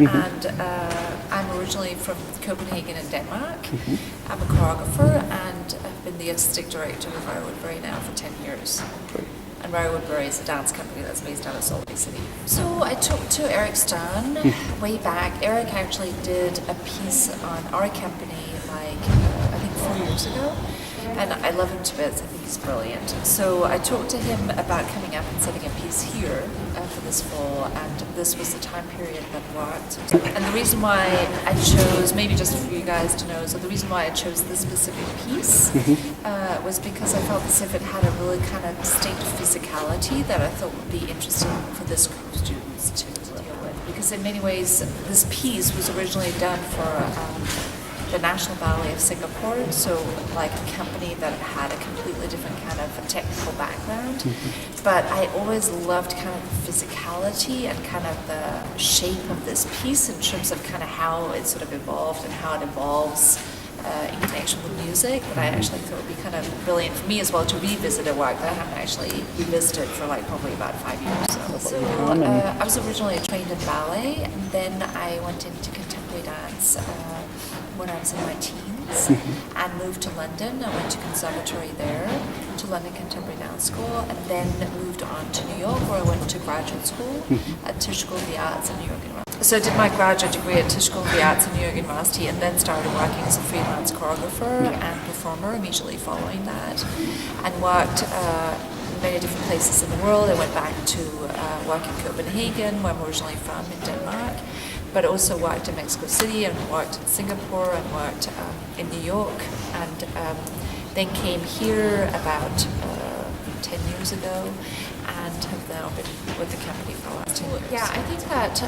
and I'm originally from Copenhagen in Denmark. I'm a choreographer and I've been the artistic director of Ray Woodbury now for 10 years. And Ray Woodbury is a dance company that's based out of Salt Lake City. So I talked to Eric Stern way back. Eric actually did a piece on our company like I think 4 years ago. And I love him to bits. I think he's brilliant. So I talked to him about coming up and setting a piece here for this fall, and this was the time period that worked. And the reason why I chose, maybe just for you guys to know, so the reason why I chose this specific piece was because I felt as if it had a really kind of distinct physicality that I thought would be interesting for this group of students to deal with. Because in many ways, this piece was originally done for the National Ballet of Singapore, so like a company that had a completely different kind of technical background. But I always loved kind of the physicality and kind of the shape of this piece in terms of kind of how it sort of evolved and how it evolves in connection with music. But I actually thought it would be kind of brilliant for me as well to revisit a work that I haven't actually revisited for like probably about 5 years. So I was originally trained in ballet, and then I went into contemporary dance when I was in my teens and moved to London. I went to conservatory there, to London Contemporary Dance School, and then moved on to New York where I went to graduate school at Tisch School of the Arts in New York University. So I did my graduate degree at Tisch School of the Arts in New York University and then started working as a freelance choreographer and performer immediately following that, and worked in many different places in the world. I went back to work in Copenhagen, where I'm originally from, in Denmark, but also worked in Mexico City and worked in Singapore and worked in New York, and then came here about 10 years ago and have now been with the company for the last 10 years. Yeah, I think that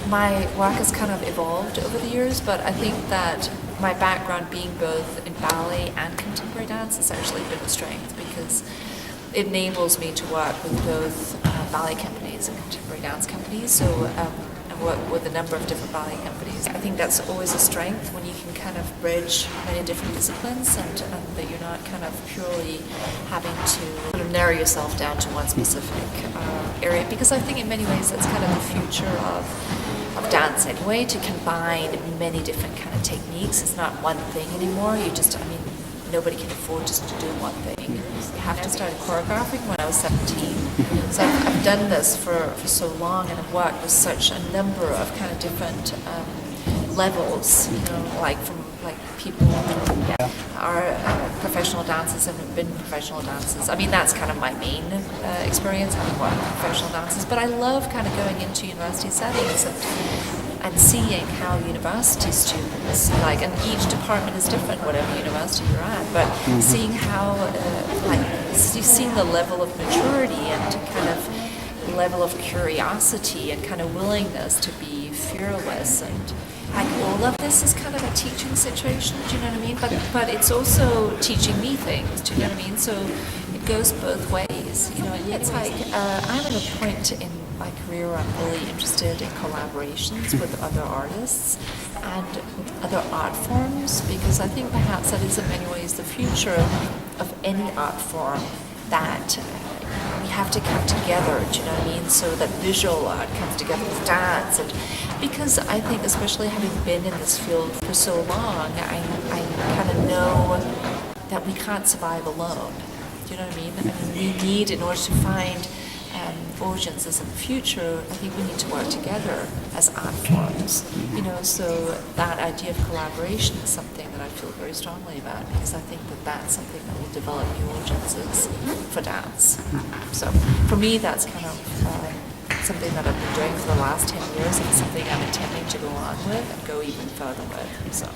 my work has kind of evolved over the years, but I think that my background being both in ballet and contemporary dance has actually been a strength because it enables me to work with both ballet companies and contemporary dance companies. So work with a number of different ballet companies. I think that's always a strength when you can kind of bridge many different disciplines and that you're not kind of purely having to sort of narrow yourself down to one specific area, because I think in many ways that's kind of the future of dance anyway, to combine many different kind of techniques. It's not one thing anymore. Nobody can afford just to do one thing. You have to start choreographing when I was 17. So I've done this for so long, and I've worked with such a number of kind of different levels, like from people who are professional dancers and have been professional dancers. I mean, that's kind of my main experience, having worked with professional dancers. But I love kind of going into university settings and seeing how university students, and each department is different, whatever university you're at, but seeing how, seeing the level of maturity and kind of level of curiosity and kind of willingness to be fearless, and all of this is kind of a teaching situation, do you know what I mean? But it's also teaching me things, do you know what I mean? So it goes both ways, it's like, I'm at a point in my career where I'm really interested in collaborations with other artists and other art forms, because I think perhaps that is in many ways the future of any art form, that we have to come together, do you know what I mean? So that visual art comes together with dance, and because I think, especially having been in this field for so long, I kind of know that we can't survive alone. Do you know what I mean? We need, in order to find audiences in the future, I think we need to work together as art forms. So that idea of collaboration is something that I feel very strongly about, because I think that that's something that will develop new audiences for dance. So for me, that's kind of something that I've been doing for the last 10 years, and something I'm intending to go on with and go even further with. So.